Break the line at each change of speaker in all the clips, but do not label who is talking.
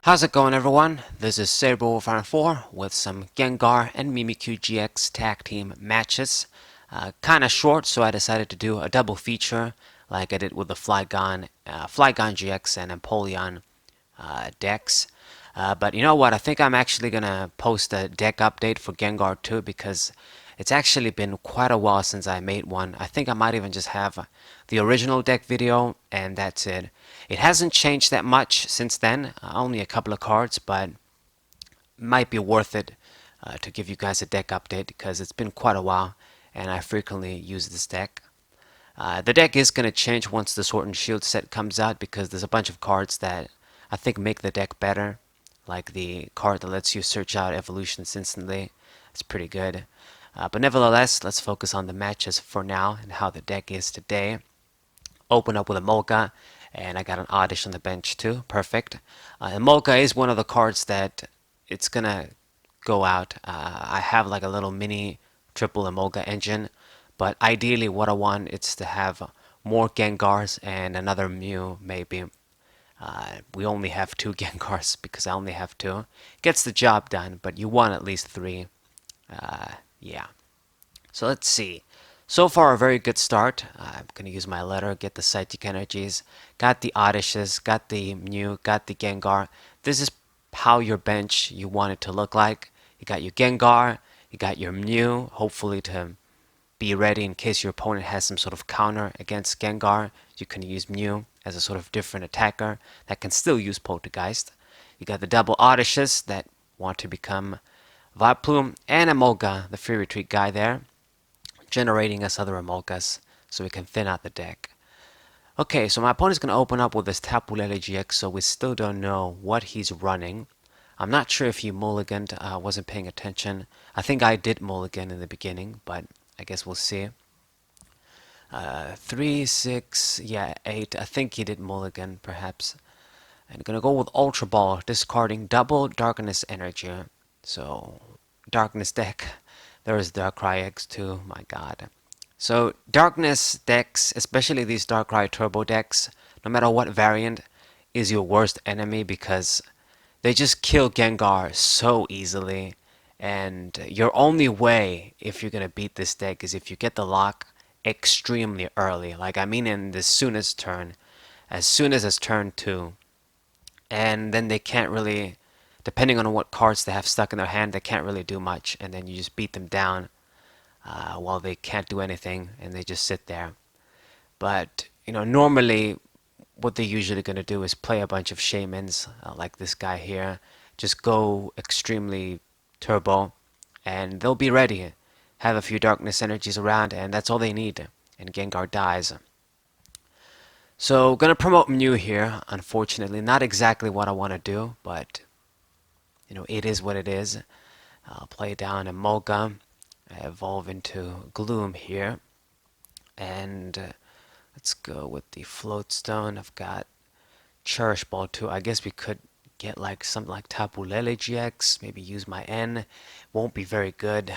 How's it going, everyone? This is Saber4 with some Gengar and Mimikyu GX tag team matches. Kinda short, so I decided to do a double feature like I did with the Flygon GX and Empoleon decks. But you know what? I think I'm actually gonna post a deck update for Gengar too because it's actually been quite a while since I made one. I think I might even just have the original deck video and that's it. It hasn't changed that much since then, only a couple of cards, but might be worth it to give you guys a deck update because it's been quite a while and I frequently use this deck. The deck is going to change once the Sword and Shield set comes out because there's a bunch of cards that I think make the deck better. Like the card that lets you search out evolutions instantly. It's pretty good. But nevertheless, let's focus on the matches for now and how the deck is today. Open up with a Molga, and I got an Oddish on the bench too. Perfect. And Molga is one of the cards that it's going to go out. I have like a little mini triple Emolga engine, but ideally what I want is to have more Gengars and another Mew maybe. We only have two Gengars because I only have two. Gets the job done, but you want at least three. Yeah. So let's see. So far, a very good start. I'm going to use my letter, get the Psychic Energies. Got the Oddishes, got the Mew, got the Gengar. This is how your bench you want it to look like. You got your Gengar, you got your Mew, hopefully to be ready in case your opponent has some sort of counter against Gengar. You can use Mew as a sort of different attacker that can still use poltergeist. You got the double Oddishes that want to become Vileplume and Emolga, the free retreat guy there, generating us other Emolgas so we can thin out the deck. Okay, so my opponent's going to open up with this Tapu Lele GX, so we still don't know what he's running. I'm not sure if he mulliganed, I wasn't paying attention. I think I did mulligan in the beginning, but I guess we'll see. 3, 6, yeah, 8. I think he did mulligan, perhaps. And gonna go with Ultra Ball, discarding double Darkness Energy. So, Darkness deck. There's Darkrai X2, my god. So, Darkness decks, especially these Darkrai Turbo decks, no matter what variant, is your worst enemy because they just kill Gengar so easily. And your only way, if you're gonna beat this deck, is if you get the lock extremely early. Like, I mean, in the soonest turn. As soon as it's turn 2. And then they can't really, depending on what cards they have stuck in their hand, they can't really do much. And then you just beat them down while they can't do anything and they just sit there. But, normally what they're usually going to do is play a bunch of shamans like this guy here. Just go extremely turbo and they'll be ready. Have a few darkness energies around and that's all they need. And Gengar dies. So, gonna promote Mew here, unfortunately. Not exactly what I want to do, but, it is what it is. I'll play down a Molga, evolve into Gloom here, and let's go with the Float Stone. I've got Cherish Ball too. I guess we could get like something like Tapu Lele GX, maybe use my N. Won't be very good.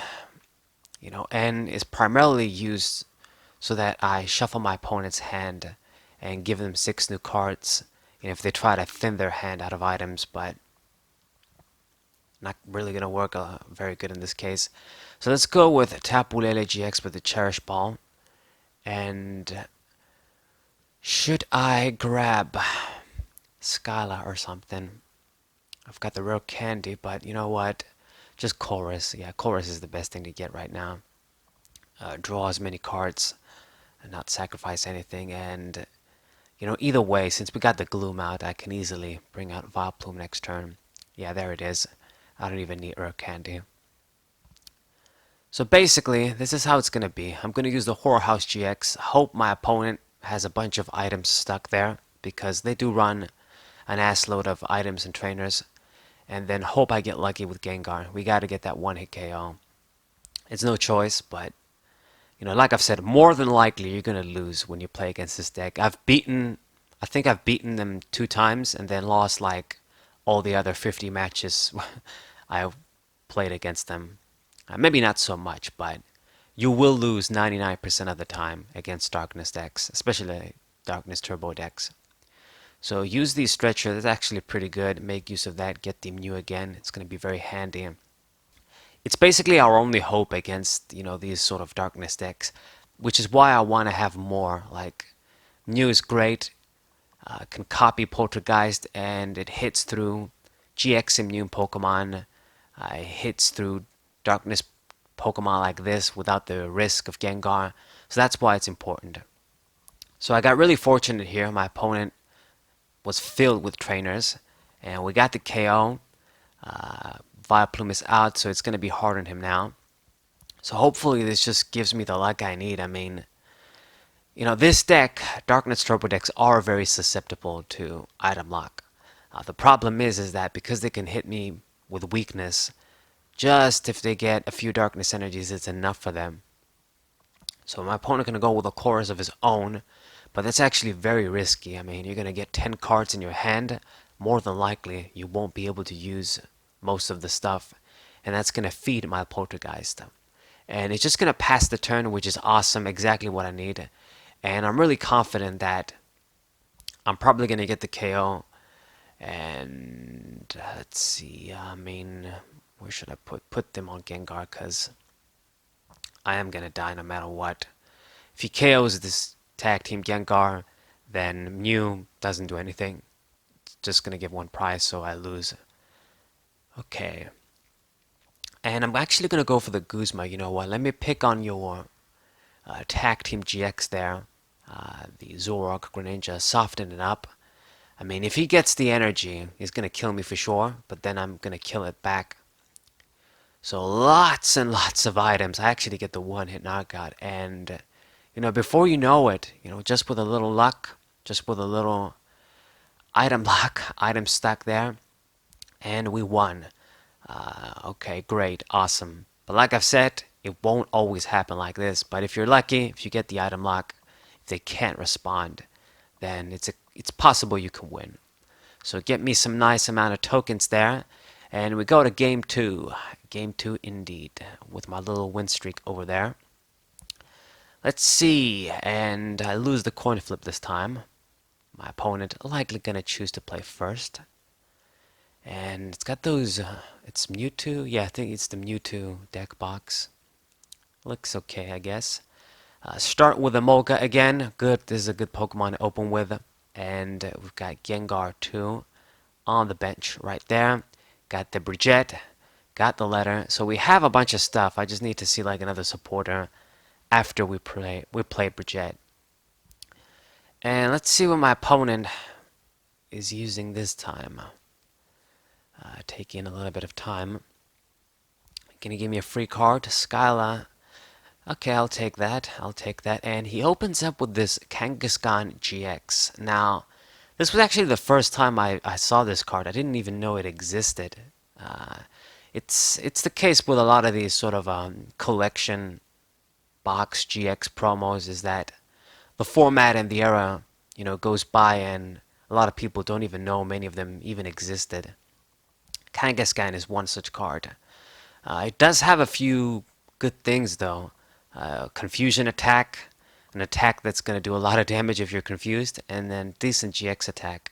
N is primarily used so that I shuffle my opponent's hand and give them 6 new cards. And if they try to thin their hand out of items, but not really going to work very good in this case. So let's go with Tapu Lele GX with the Cherish Ball. And should I grab Skyla or something? I've got the rare candy, but you know what? Just Chorus. Yeah, Chorus is the best thing to get right now. Draw as many cards and not sacrifice anything. And, either way, since we got the Gloom out, I can easily bring out Vileplume next turn. Yeah, there it is. I don't even need rare candy. So basically, this is how it's going to be. I'm going to use the Horror House GX. Hope my opponent has a bunch of items stuck there because they do run an assload of items and trainers. And then hope I get lucky with Gengar. We got to get that one-hit KO. It's no choice, but like I've said, more than likely you're going to lose when you play against this deck. I think I've beaten them 2 times and then lost like all the other 50 matches I played against them. Maybe not so much, but you will lose 99% of the time against Darkness decks, especially Darkness Turbo decks. So use the stretcher. That's actually pretty good. Make use of that. Get the Mew again. It's going to be very handy. It's basically our only hope against, these sort of darkness decks, which is why I want to have more. Like, Mew is great, can copy poltergeist, and it hits through GX immune Pokemon. It hits through darkness Pokemon like this without the risk of Gengar. So that's why it's important. So I got really fortunate here. My opponent was filled with trainers, and we got the KO. Vileplume is out, so it's going to be hard on him now. So hopefully this just gives me the luck I need. I mean, this deck, Darkness Turbo decks, are very susceptible to item lock. The problem is that because they can hit me with weakness, just if they get a few Darkness energies, it's enough for them. So my opponent going to go with a chorus of his own, but that's actually very risky. I mean, you're going to get 10 cards in your hand. More than likely, you won't be able to use most of the stuff, and that's going to feed my poltergeist. And it's just going to pass the turn, which is awesome, exactly what I need. And I'm really confident that I'm probably going to get the KO. And let's see, I mean, where should I put them on Gengar? Because I am going to die no matter what. If he KOs this tag team Gengar, then Mew doesn't do anything. It's just going to give one prize, so I lose. Okay. And I'm actually going to go for the Guzma. You know what? Let me pick on your tag team GX there. The Zoroark Greninja, soften it up. I mean, if he gets the energy, he's going to kill me for sure, but then I'm going to kill it back. So lots and lots of items. I actually get the one-hit knockout, and before you know it, just with a little luck, just with a little item lock, item stack there, and we won. Okay, great, awesome. But like I've said, it won't always happen like this. But if you're lucky, if you get the item lock, if they can't respond, then it's possible you can win. So get me some nice amount of tokens there, and we go to game two. Game two indeed, with my little win streak over there. Let's see, and I lose the coin flip this time. My opponent likely gonna choose to play first. And it's got those, it's Mewtwo? Yeah, I think it's the Mewtwo deck box. Looks okay, I guess. Start with a Molga again. Good, this is a good Pokemon to open with. And we've got Gengar 2 on the bench right there. Got the Brigitte, got the letter. So we have a bunch of stuff. I just need to see like another supporter after we play Brigitte. And let's see what my opponent is using this time. Taking a little bit of time. Gonna give me a free card, Skyla. Okay, I'll take that. I'll take that. And he opens up with this Kangaskhan GX. Now, this was actually the first time I saw this card. I didn't even know it existed. It's the case with a lot of these sort of collection box GX promos, is that the format and the era, goes by, and a lot of people don't even know many of them even existed. Kangaskhan is one such card. It does have a few good things though. Confusion attack, an attack that's going to do a lot of damage if you're confused, and then decent GX attack.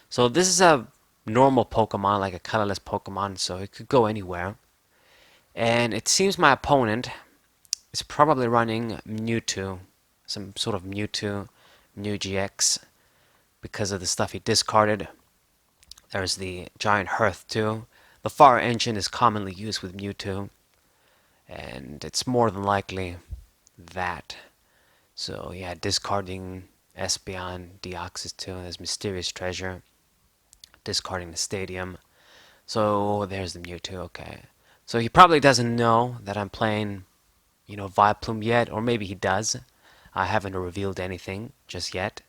So this is a normal Pokemon, like a colorless Pokemon, so it could go anywhere. And it seems my opponent is probably running Mewtwo, some sort of Mewtwo, Mew GX, because of the stuff he discarded. There's the Giant Hearth too. The Fire Engine is commonly used with Mewtwo, and it's more than likely that. So yeah, discarding Espeon, Deoxys too. There's Mysterious Treasure. Discarding the Stadium. So there's the Mewtwo. Okay. So he probably doesn't know that I'm playing, Vileplume yet, or maybe he does. I haven't revealed anything just yet.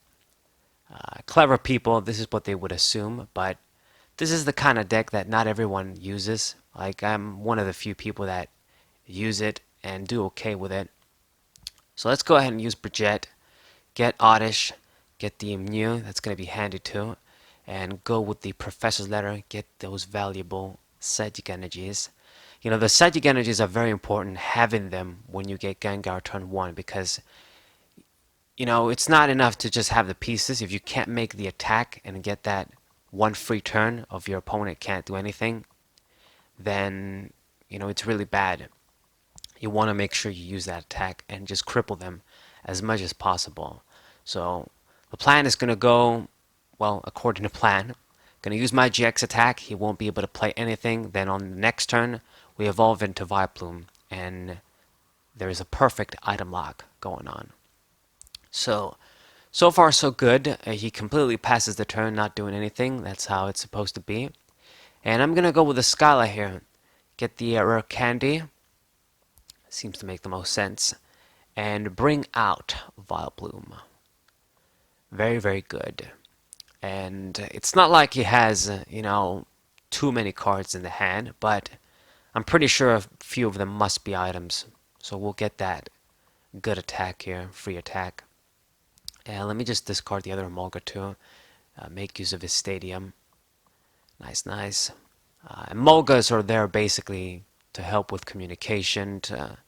Clever people, this is what they would assume, but this is the kind of deck that not everyone uses. Like, I'm one of the few people that use it and do okay with it. So let's go ahead and use Brigitte, get Oddish, get the Mew, that's going to be handy too, and go with the Professor's Letter, get those valuable psychic energies. The psychic energies are very important, having them when you get Gengar turn 1, because it's not enough to just have the pieces. If you can't make the attack and get that one free turn of your opponent can't do anything, then, it's really bad. You want to make sure you use that attack and just cripple them as much as possible. So the plan is going to go, well, according to plan. Going to use my GX attack. He won't be able to play anything. Then on the next turn, we evolve into Vileplume, and there is a perfect item lock going on. So far so good. He completely passes the turn, not doing anything. That's how it's supposed to be. And I'm going to go with the Scala here. Get the rare candy. Seems to make the most sense. And bring out Vileplume. Very, very good. And it's not like he has, too many cards in the hand, but I'm pretty sure a few of them must be items. So we'll get that good attack here, free attack. And let me just discard the other Emolga too. Make use of his stadium. Nice, nice. Emolgas are there basically to help with communication, to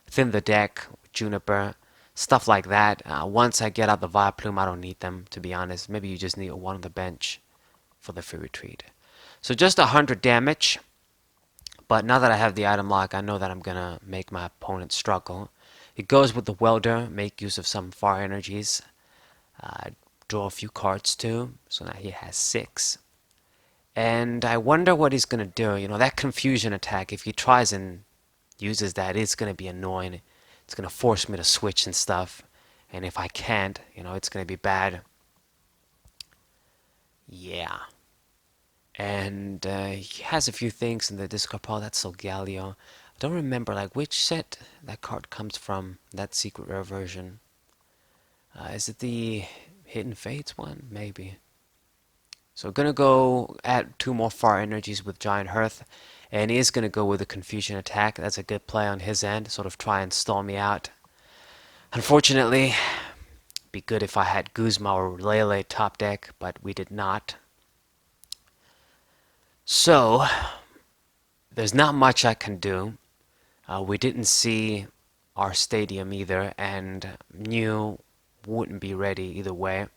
thin the deck, Juniper, stuff like that. Once I get out the Vileplume, I don't need them, to be honest. Maybe you just need one on the bench for the free retreat. So just 100 damage. But now that I have the item lock, I know that I'm going to make my opponent struggle. It goes with the Welder, make use of some fire energies. Draw a few cards too, so now he has 6. And I wonder what he's going to do. That confusion attack, if he tries and uses that, it's going to be annoying. It's going to force me to switch and stuff. And if I can't, it's going to be bad. Yeah. And he has a few things in the discard pile. That's Solgaleo. I don't remember which set that card comes from, that secret rare version. Is it the Hidden Fates one? Maybe. So gonna go add 2 more fire energies with Giant Hearth, and he is gonna go with a confusion attack. That's a good play on his end, sort of try and stall me out. Unfortunately, it'd be good if I had Guzma or Lele top deck, but we did not. So there's not much I can do. We didn't see our stadium either, and Mew wouldn't be ready either way.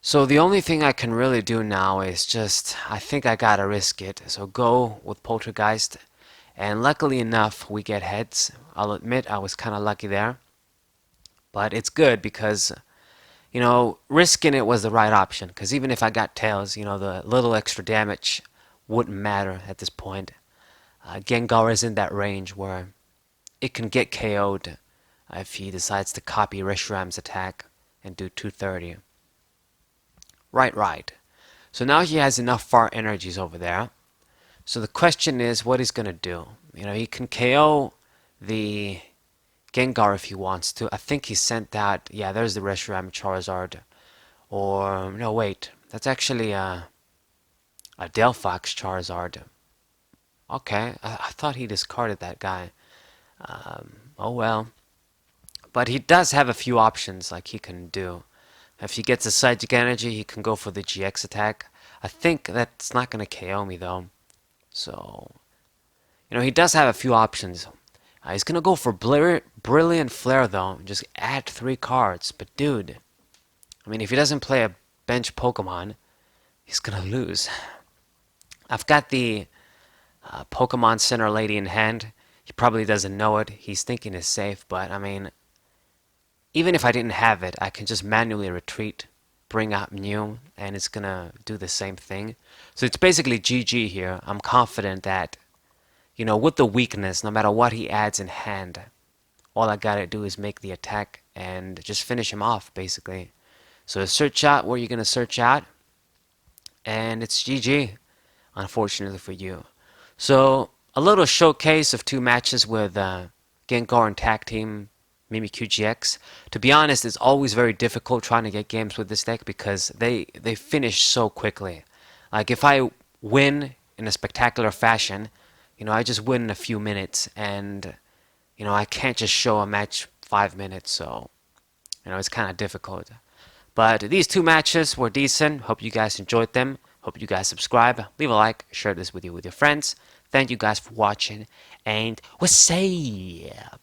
So the only thing I can really do now is just, I think I gotta risk it. So go with Poltergeist. And luckily enough, we get heads. I'll admit I was kind of lucky there. But it's good because, risking it was the right option. Because even if I got tails, the little extra damage wouldn't matter at this point. Gengar is in that range where it can get KO'd if he decides to copy Reshiram's attack and do 230. Right. So now he has enough fire energies over there. So the question is what he's going to do. He can KO the Gengar if he wants to. I think he sent that. Yeah, there's the Reshiram Charizard. Or, no, wait. That's actually a Delphox Charizard. Okay, I thought he discarded that guy. Oh well. But he does have a few options he can do. If he gets a Psychic Energy, he can go for the GX attack. I think that's not going to KO me, though. So, he does have a few options. He's going to go for Brilliant Flare, though. Just add 3 cards. But, dude, if he doesn't play a bench Pokemon, he's going to lose. I've got the Pokemon Center Lady in hand. He probably doesn't know it. He's thinking it's safe, but, even if I didn't have it, I can just manually retreat, bring out Mew, and it's gonna do the same thing. So it's basically GG here. I'm confident that, with the weakness, no matter what he adds in hand, all I gotta do is make the attack and just finish him off, basically. So search out where you're gonna search out, and it's GG, unfortunately for you. So a little showcase of 2 matches with Gengar and Tag Team Mimikyu GX. To be honest, it's always very difficult trying to get games with this deck because they finish so quickly. If I win in a spectacular fashion, I just win in a few minutes, and I can't just show a match 5 minutes, so it's kind of difficult. But these 2 matches were decent. Hope you guys enjoyed them. Hope you guys subscribe, leave a like, share this with your friends. Thank you guys for watching, and we'll see ya.